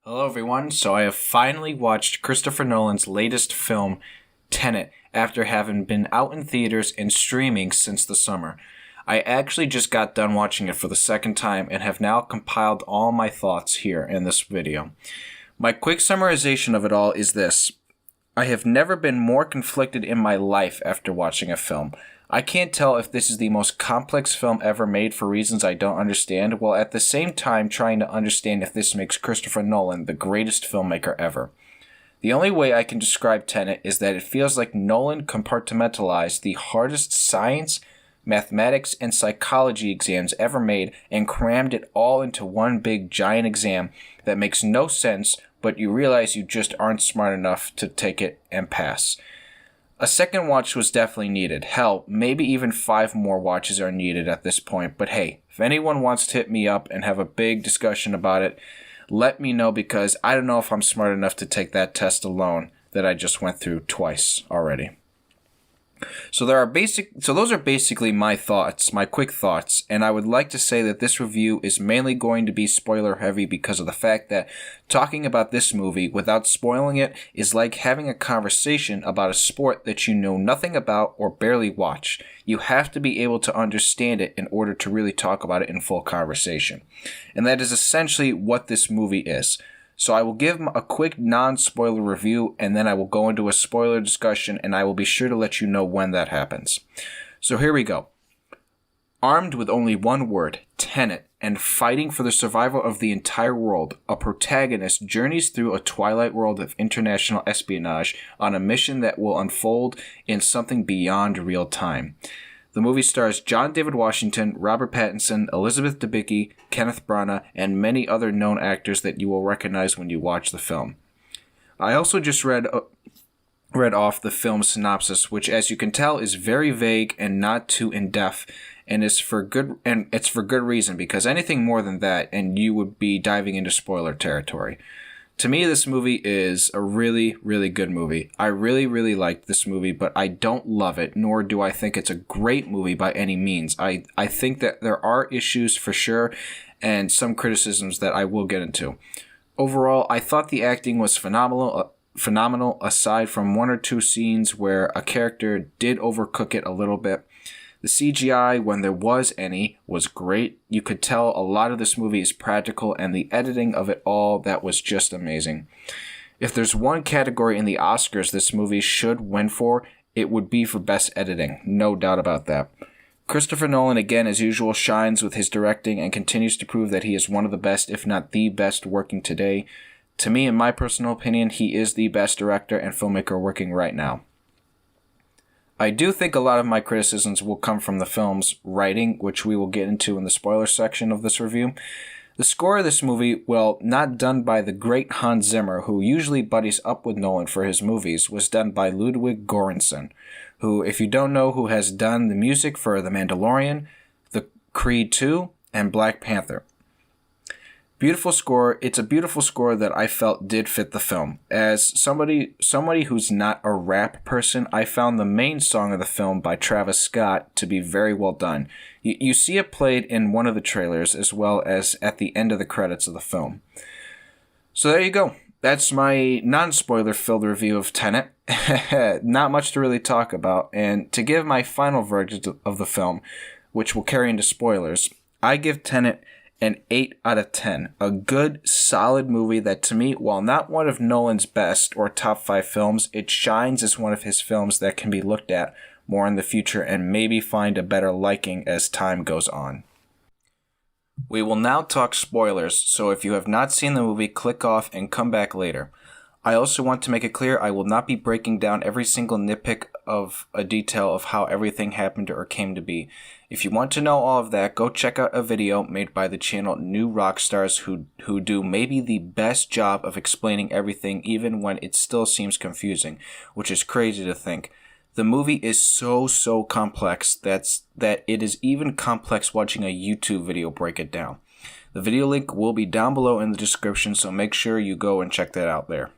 Hello, everyone. So I have finally watched Christopher Nolan's latest film, Tenet, after having been out in theaters and streaming since the summer. I actually just got done watching it for the second time and have now compiled all my thoughts here in this video. My quick summarization of it all is this. I have never been more conflicted in my life after watching a film. I can't tell if this is the most complex film ever made for reasons I don't understand, while at the same time trying to understand if this makes Christopher Nolan the greatest filmmaker ever. The only way I can describe Tenet is that it feels like Nolan compartmentalized the hardest science, mathematics, and psychology exams ever made and crammed it all into one big giant exam that makes no sense, but you realize you just aren't smart enough to take it and pass. A second watch was definitely needed. Hell, maybe even 5 more watches are needed at this point. But hey, if anyone wants to hit me up and have a big discussion about it, let me know because I don't know if I'm smart enough to take that test alone that I just went through twice already. So those are basically my thoughts, my quick thoughts, and I would like to say that this review is mainly going to be spoiler heavy because of the fact that talking about this movie without spoiling it is like having a conversation about a sport that you know nothing about or barely watch. You have to be able to understand it in order to really talk about it in full conversation. And that is essentially what this movie is. So I will give a quick non-spoiler review, and then I will go into a spoiler discussion, and I will be sure to let you know when that happens. So here we go. Armed with only one word, Tenet, and fighting for the survival of the entire world, a protagonist journeys through a twilight world of international espionage on a mission that will unfold in something beyond real time. The movie stars John David Washington, Robert Pattinson, Elizabeth Debicki, Kenneth Branagh, and many other known actors that you will recognize when you watch the film. I also just read off the film's synopsis, which, as you can tell, is very vague and not too in-depth, and it's for good reason, because anything more than that, and you would be diving into spoiler territory. To me, this movie is a really, really good movie. I really, really liked this movie, but I don't love it, nor do I think it's a great movie by any means. I think that there are issues for sure, and some criticisms that I will get into. Overall, I thought the acting was phenomenal aside from 1 or 2 scenes where a character did overcook it a little bit. The CGI, when there was any, was great. You could tell a lot of this movie is practical, and the editing of it all, that was just amazing. If there's one category in the Oscars this movie should win for, it would be for Best Editing. No doubt about that. Christopher Nolan, again, as usual, shines with his directing and continues to prove that he is one of the best, if not the best, working today. To me, in my personal opinion, he is the best director and filmmaker working right now. I do think a lot of my criticisms will come from the film's writing, which we will get into in the spoiler section of this review. The score of this movie, well, not done by the great Hans Zimmer, who usually buddies up with Nolan for his movies, was done by Ludwig Göransson, who, if you don't know, who has done the music for The Mandalorian, The Creed 2, and Black Panther. Beautiful score. It's a beautiful score that I felt did fit the film. As somebody who's not a rap person, I found the main song of the film by Travis Scott to be very well done. You see it played in one of the trailers as well as at the end of the credits of the film. So there you go. That's my non-spoiler filled review of Tenet. Not much to really talk about. And to give my final verdict of the film, which will carry into spoilers, I give Tenet an 8 out of 10. A good, solid movie that to me, while not one of Nolan's best or top 5 films, it shines as one of his films that can be looked at more in the future and maybe find a better liking as time goes on. We will now talk spoilers, so if you have not seen the movie, click off and come back later. I also want to make it clear I will not be breaking down every single nitpick of a detail of how everything happened or came to be. If you want to know all of that, go check out a video made by the channel New Rockstars who do maybe the best job of explaining everything even when it still seems confusing, which is crazy to think. The movie is so complex that it is even complex watching a YouTube video break it down. The video link will be down below in the description, so make sure you go and check that out there.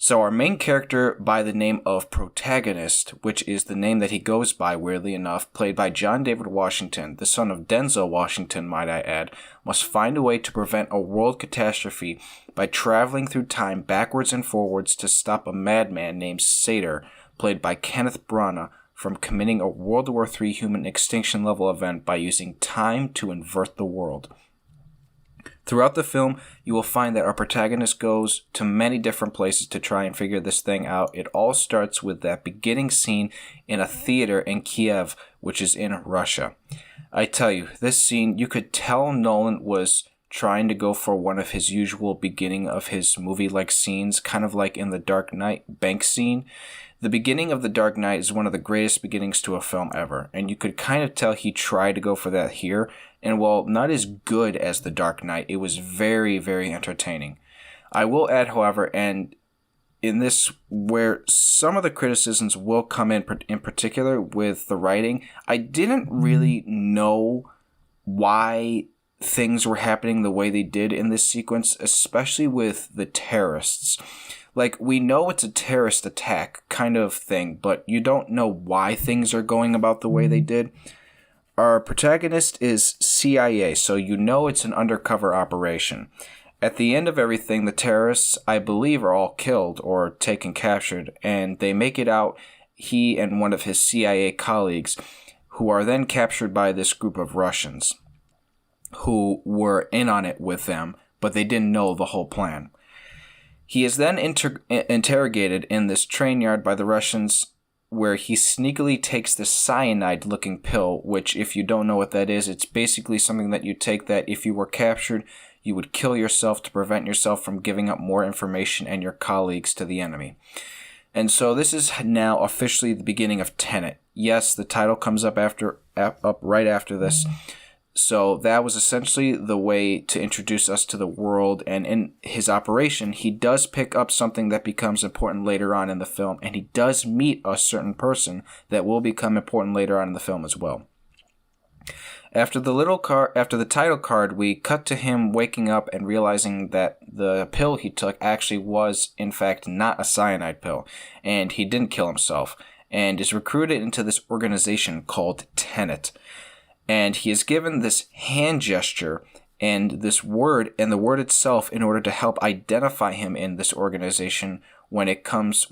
So our main character by the name of Protagonist, which is the name that he goes by, weirdly enough, played by John David Washington, the son of Denzel Washington, might I add, must find a way to prevent a world catastrophe by traveling through time backwards and forwards to stop a madman named Sator, played by Kenneth Branagh, from committing a World War III human extinction level event by using time to invert the world. Throughout the film, you will find that our protagonist goes to many different places to try and figure this thing out. It all starts with that beginning scene in a theater in Kiev, which is in Russia. I tell you, this scene, you could tell Nolan was trying to go for one of his usual beginning of his movie-like scenes, kind of like in The Dark Knight bank scene. The beginning of The Dark Knight is one of the greatest beginnings to a film ever, and you could kind of tell he tried to go for that here, and while not as good as The Dark Knight, it was very, very entertaining. I will add, however, and in this, where some of the criticisms will come in particular with the writing, I didn't really know why things were happening the way they did in this sequence, especially with the terrorists. Like, we know it's a terrorist attack kind of thing, but you don't know why things are going about the way they did. Our protagonist is CIA, so you know it's an undercover operation. At the end of everything, the terrorists, I believe, are all killed or taken captured, and they make it out, he and one of his CIA colleagues, who are then captured by this group of Russians, who were in on it with them, but they didn't know the whole plan. He is then interrogated in this train yard by the Russians, where he sneakily takes this cyanide-looking pill, which, if you don't know what that is, it's basically something that you take that if you were captured, you would kill yourself to prevent yourself from giving up more information and your colleagues to the enemy. And so this is now officially the beginning of Tenet. Yes, the title comes up right after this. So that was essentially the way to introduce us to the world, and in his operation, he does pick up something that becomes important later on in the film, and he does meet a certain person that will become important later on in the film as well. After the title card, we cut to him waking up and realizing that the pill he took actually was, in fact, not a cyanide pill, and he didn't kill himself, and is recruited into this organization called TENET. And he is given this hand gesture and this word and the word itself in order to help identify him in this organization when he comes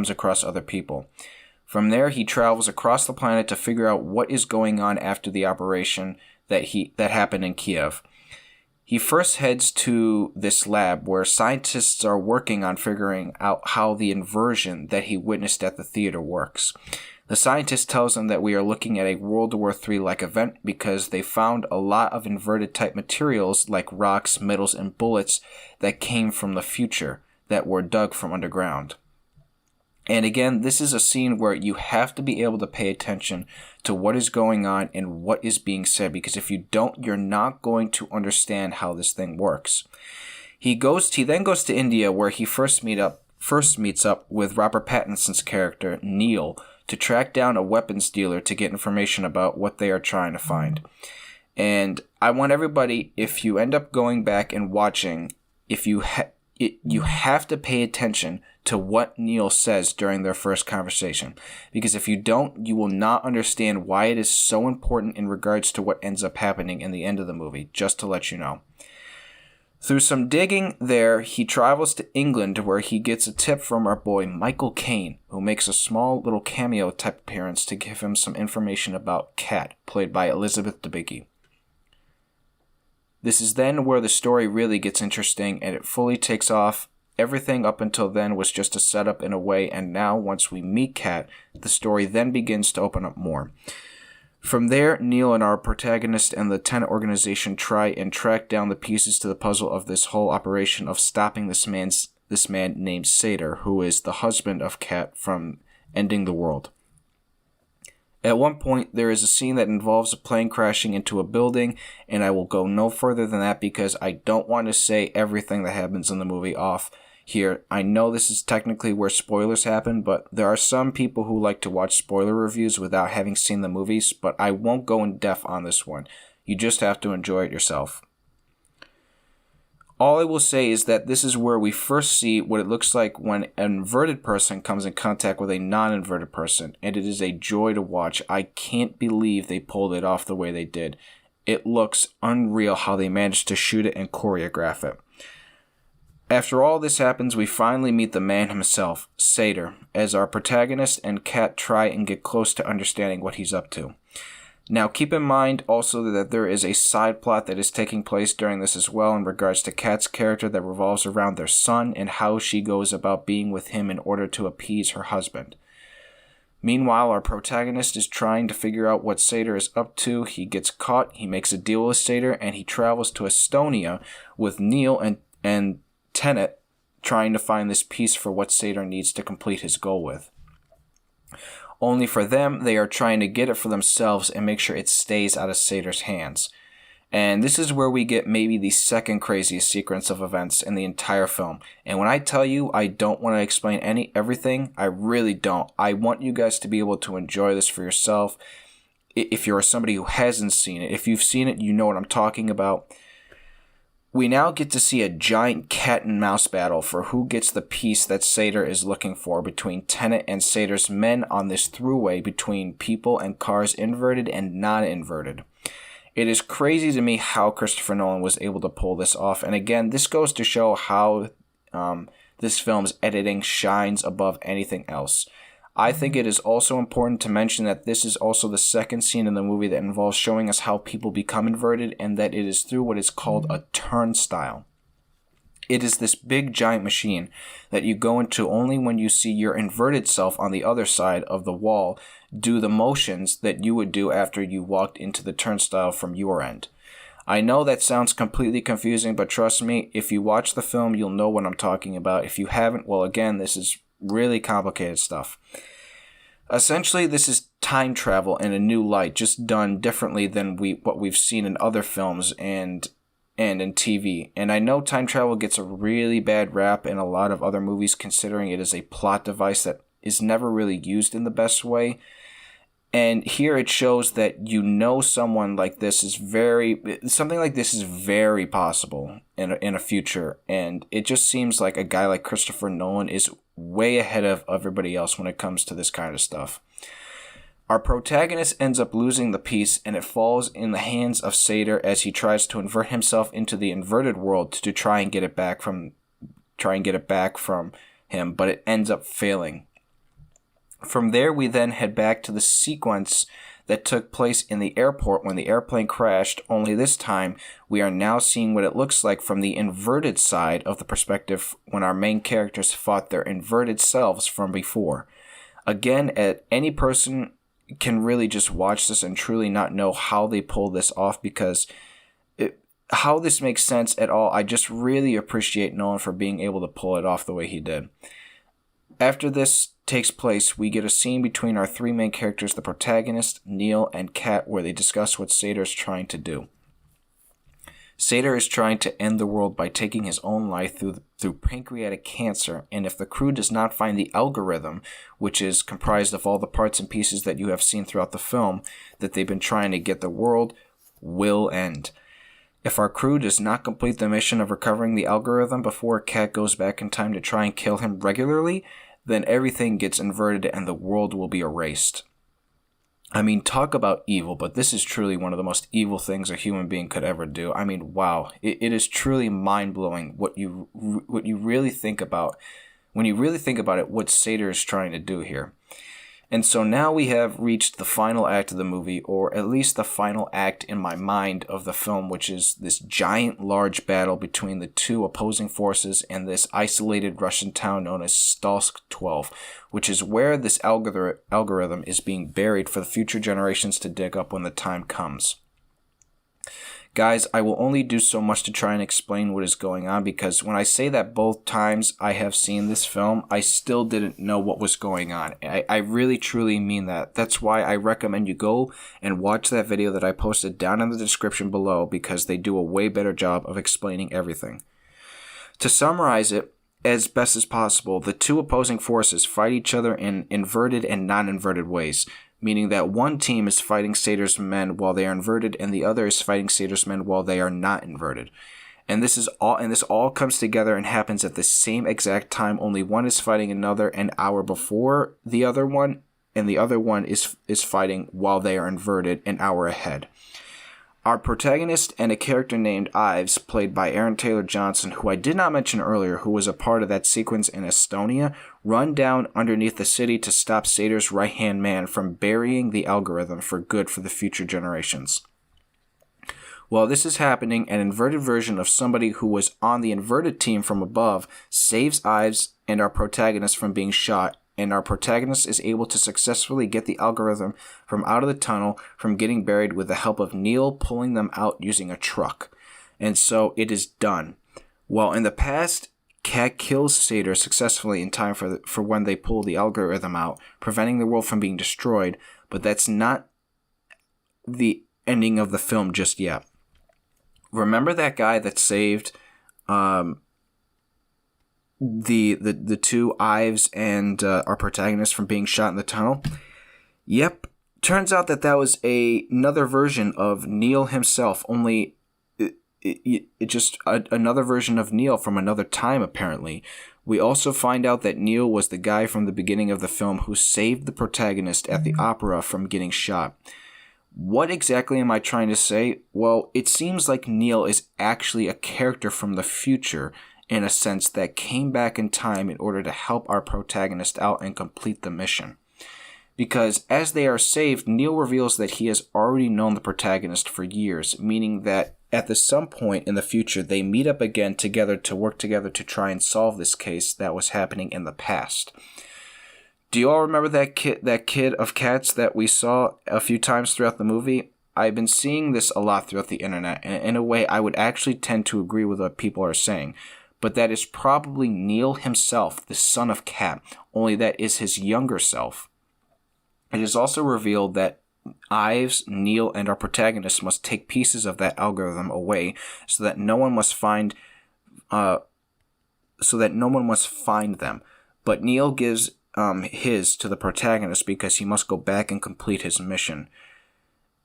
across other people. From there, he travels across the planet to figure out what is going on after the operation that happened in Kiev. He first heads to this lab where scientists are working on figuring out how the inversion that he witnessed at the theater works. The scientist tells him that we are looking at a World War III-like event because they found a lot of inverted-type materials like rocks, metals, and bullets that came from the future that were dug from underground. And again, this is a scene where you have to be able to pay attention to what is going on and what is being said, because if you don't, you're not going to understand how this thing works. He then goes to India, where he first meets up with Robert Pattinson's character, Neil, to track down a weapons dealer to get information about what they are trying to find. And I want everybody, if you end up going back and watching, you have to pay attention to what Neil says during their first conversation. Because if you don't, you will not understand why it is so important in regards to what ends up happening in the end of the movie, just to let you know. Through some digging there, he travels to England, where he gets a tip from our boy Michael Caine, who makes a small little cameo type appearance to give him some information about Kat, played by Elizabeth Debicki. This is then where the story really gets interesting and it fully takes off. Everything up until then was just a setup in a way, and now once we meet Kat, the story then begins to open up more. From there, Neil and our protagonist and the TENET organization try and track down the pieces to the puzzle of this whole operation of stopping this man named Sator, who is the husband of Kat, from ending the world. At one point, there is a scene that involves a plane crashing into a building, and I will go no further than that because I don't want to say everything that happens in the movie off here. I know this is technically where spoilers happen, but there are some people who like to watch spoiler reviews without having seen the movies, but I won't go in depth on this one. You just have to enjoy it yourself. All I will say is that this is where we first see what it looks like when an inverted person comes in contact with a non-inverted person, and it is a joy to watch. I can't believe they pulled it off the way they did. It looks unreal how they managed to shoot it and choreograph it. After all this happens, we finally meet the man himself, Sator, as our protagonist and Kat try and get close to understanding what he's up to. Now, keep in mind also that there is a side plot that is taking place during this as well in regards to Kat's character that revolves around their son and how she goes about being with him in order to appease her husband. Meanwhile, our protagonist is trying to figure out what Sator is up to. He gets caught, he makes a deal with Sator, and he travels to Estonia with Neil and TENET trying to find this piece for what Sator needs to complete his goal with. Only for them, they are trying to get it for themselves and make sure it stays out of Sator's hands. And this is where we get maybe the second craziest sequence of events in the entire film. And when I tell you I don't want to explain everything, I really don't. I want you guys to be able to enjoy this for yourself. If you're somebody who hasn't seen it, if you've seen it, you know what I'm talking about. We now get to see a giant cat and mouse battle for who gets the piece that Sator is looking for between TENET and Sator's men on this throughway between people and cars, inverted and non-inverted. It is crazy to me how Christopher Nolan was able to pull this off, and again, this goes to show how this film's editing shines above anything else. I think it is also important to mention that this is also the second scene in the movie that involves showing us how people become inverted, and that it is through what is called a turnstile. It is this big giant machine that you go into only when you see your inverted self on the other side of the wall do the motions that you would do after you walked into the turnstile from your end. I know that sounds completely confusing, but trust me, if you watch the film, you'll know what I'm talking about. If you haven't, well, again, this is really complicated stuff. Essentially, this is time travel in a new light, just done differently than what we've seen in other films and in TV. And I know time travel gets a really bad rap in a lot of other movies, considering it is a plot device that is never really used in the best way. And here it shows that something like this is very possible in a future. And it just seems like a guy like Christopher Nolan is way ahead of everybody else when it comes to this kind of stuff. Our protagonist ends up losing the piece, and it falls in the hands of Sator as he tries to invert himself into the inverted world to try and get it back from him, but it ends up failing. From there, we then head back to the sequence that took place in the airport when the airplane crashed, only this time we are now seeing what it looks like from the inverted side of the perspective when our main characters fought their inverted selves from before. Again, any person can really just watch this and truly not know how they pull this off, because how this makes sense at all. I just really appreciate Nolan for being able to pull it off the way he did. After this takes place, we get a scene between our three main characters, the protagonist, Neil, and Kat, where they discuss what Sator is trying to do. Sator is trying to end the world by taking his own life through pancreatic cancer, and if the crew does not find the algorithm, which is comprised of all the parts and pieces that you have seen throughout the film, that they've been trying to get, the world will end. If our crew does not complete the mission of recovering the algorithm before Kat goes back in time to try and kill him regularly, then everything gets inverted and the world will be erased. I mean, talk about evil, but this is truly one of the most evil things a human being could ever do. I mean, wow. It is truly mind-blowing what you really think about when you really think about it, what Sator is trying to do here. And so now we have reached the final act of the movie, or at least the final act in my mind of the film, which is this giant, large battle between the two opposing forces in this isolated Russian town known as Stalsk-12, which is where this algorithm is being buried for the future generations to dig up when the time comes. Guys, I will only do so much to try and explain what is going on, because when I say that both times I have seen this film, I still didn't know what was going on. I really truly mean that. That's why I recommend you go and watch that video that I posted down in the description below, because they do a way better job of explaining everything. To summarize it as best as possible, the two opposing forces fight each other in inverted and non-inverted ways, meaning that one team is fighting Sator's men while they are inverted and the other is fighting Sator's men while they are not inverted. And this all comes together and happens at the same exact time. Only one is fighting another an hour before the other one, and the other one is fighting while they are inverted an hour ahead. Our protagonist and a character named Ives, played by Aaron Taylor Johnson, who I did not mention earlier, who was a part of that sequence in Estonia, run down underneath the city to stop Sator's right-hand man from burying the algorithm for good for the future generations. While this is happening, an inverted version of somebody who was on the inverted team from above saves Ives and our protagonist from being shot, and our protagonist is able to successfully get the algorithm from out of the tunnel from getting buried with the help of Neil pulling them out using a truck. And so it is done. While in the past, Kat kills Sator successfully in time for when they pull the algorithm out, preventing the world from being destroyed, but that's not the ending of the film just yet. Remember that guy that saved the two Ives and our protagonist from being shot in the tunnel? Yep. Turns out that was another version of Neil himself, only just another version of Neil from another time, apparently. We also find out that Neil was the guy from the beginning of the film who saved the protagonist at the opera from getting shot. What exactly am I trying to say? Well, it seems like Neil is actually a character from the future, in a sense, that came back in time in order to help our protagonist out and complete the mission. Because as they are saved, Neil reveals that he has already known the protagonist for years, meaning that at some point in the future, they meet up again together to work together to try and solve this case that was happening in the past. Do you all remember that kid of cats that we saw a few times throughout the movie? I've been seeing this a lot throughout the internet, and in a way, I would actually tend to agree with what people are saying. But that is probably Neil himself, the son of Kat, only that is his younger self. It is also revealed that Ives, Neil, and our protagonist must take pieces of that algorithm away so that no one must find them. But Neil gives his to the protagonist because he must go back and complete his mission,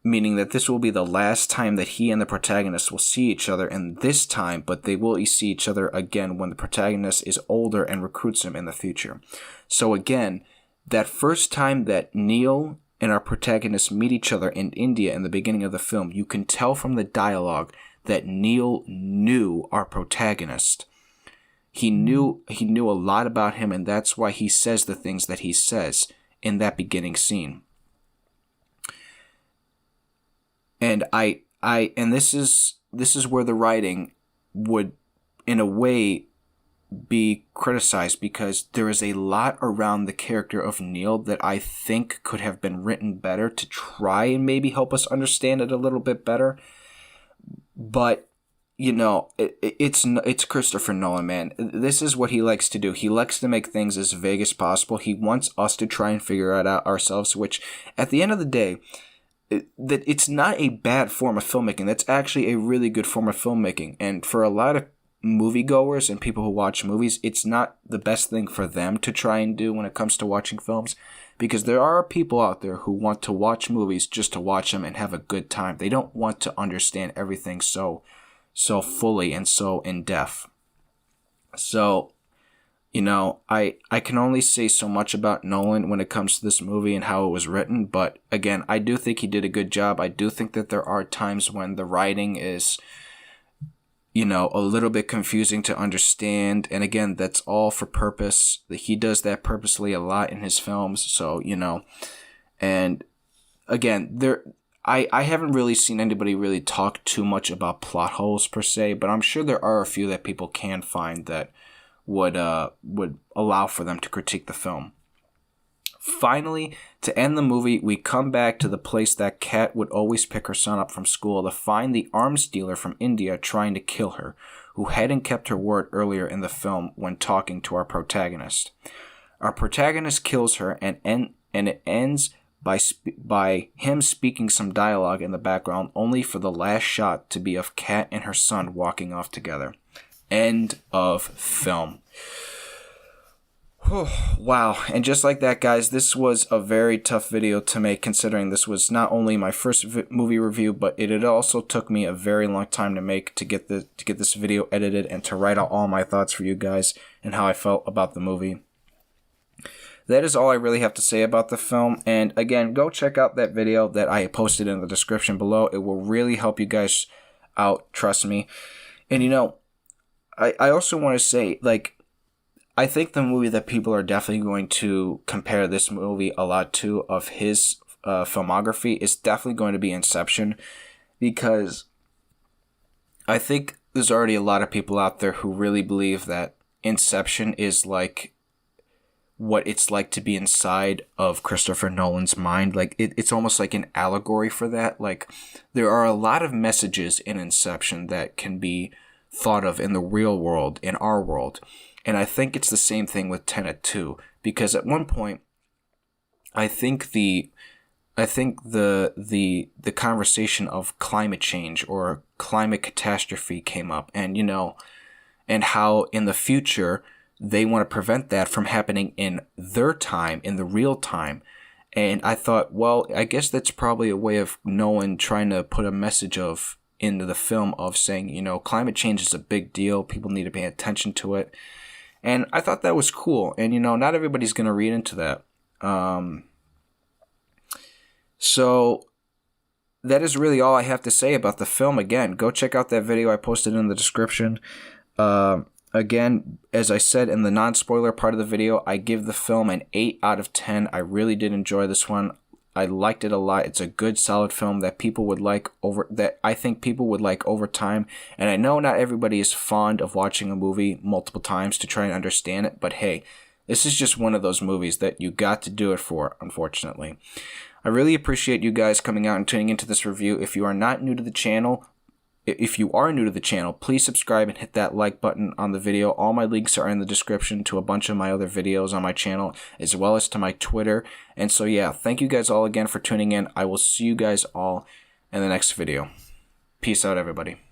meaning that this will be the last time that he and the protagonist will see each other in this time, but they will see each other again when the protagonist is older and recruits him in the future. So again, that first time that Neil and our protagonist meet each other in India in the beginning of the film, you can tell from the dialogue that Neil knew our protagonist. He knew a lot about him, and that's why he says the things that he says in that beginning scene. And this is where the writing would, in a way, be criticized, because there is a lot around the character of Neil that I think could have been written better to try and maybe help us understand it a little bit better. But you know, it's Christopher Nolan, man. This is what he likes to do. He likes to make things as vague as possible. He wants us to try and figure it out ourselves, which, at the end of the day, that it's not a bad form of filmmaking. That's actually a really good form of filmmaking. And for a lot of moviegoers and people who watch movies, it's not the best thing for them to try and do when it comes to watching films, because there are people out there who want to watch movies just to watch them and have a good time. They don't want to understand everything so fully and so in depth. So, you know, I can only say so much about Nolan when it comes to this movie and how it was written, but again, I do think he did a good job. I do think that there are times when the writing is, you know, a little bit confusing to understand, and again, that's all for purpose. He does that purposely a lot in his films, so, you know, and again, I haven't really seen anybody really talk too much about plot holes per se, but I'm sure there are a few that people can find that would allow for them to critique the film. Finally, to end the movie, we come back to the place that Kat would always pick her son up from school to find the arms dealer from India trying to kill her, who hadn't kept her word earlier in the film when talking to our protagonist. Our protagonist kills her, and it ends by him speaking some dialogue in the background, only for the last shot to be of Kat and her son walking off together. End of film. Wow. And just like that, guys, this was a very tough video to make, considering this was not only my first movie review, but it also took me a very long time to make, to get this video edited and to write out all my thoughts for you guys and how I felt about the movie. That is all I really have to say about the film. And again, go check out that video that I posted in the description below. It will really help you guys out, trust me. And I also want to say, like, I think the movie that people are definitely going to compare this movie a lot to of his filmography is definitely going to be Inception, because I think there's already a lot of people out there who really believe that Inception is like what it's like to be inside of Christopher Nolan's mind. Like it's almost like an allegory for that. Like there are a lot of messages in Inception that can be thought of in the real world, in our world. And I think it's the same thing with Tenet too, because at one point, I think the conversation of climate change or climate catastrophe came up, and and how in the future they want to prevent that from happening in their time, in the real time. And I thought, well, I guess that's probably a way of Nolan trying to put a message of into the film of saying, climate change is a big deal. People need to pay attention to it. And I thought that was cool. And, not everybody's going to read into that. So that is really all I have to say about the film. Again, go check out that video I posted in the description. Again, as I said in the non-spoiler part of the video, I give the film an 8 out of 10. I really did enjoy this one. I liked it a lot. It's a good, solid film that I think people would like over time. And I know not everybody is fond of watching a movie multiple times to try and understand it, but hey, this is just one of those movies that you got to do it for, unfortunately. I really appreciate you guys coming out and tuning into this review. If you are new to the channel, please subscribe and hit that like button on the video. All my links are in the description to a bunch of my other videos on my channel, as well as to my Twitter. And so yeah, thank you guys all again for tuning in. I will see you guys all in the next video. Peace out, everybody.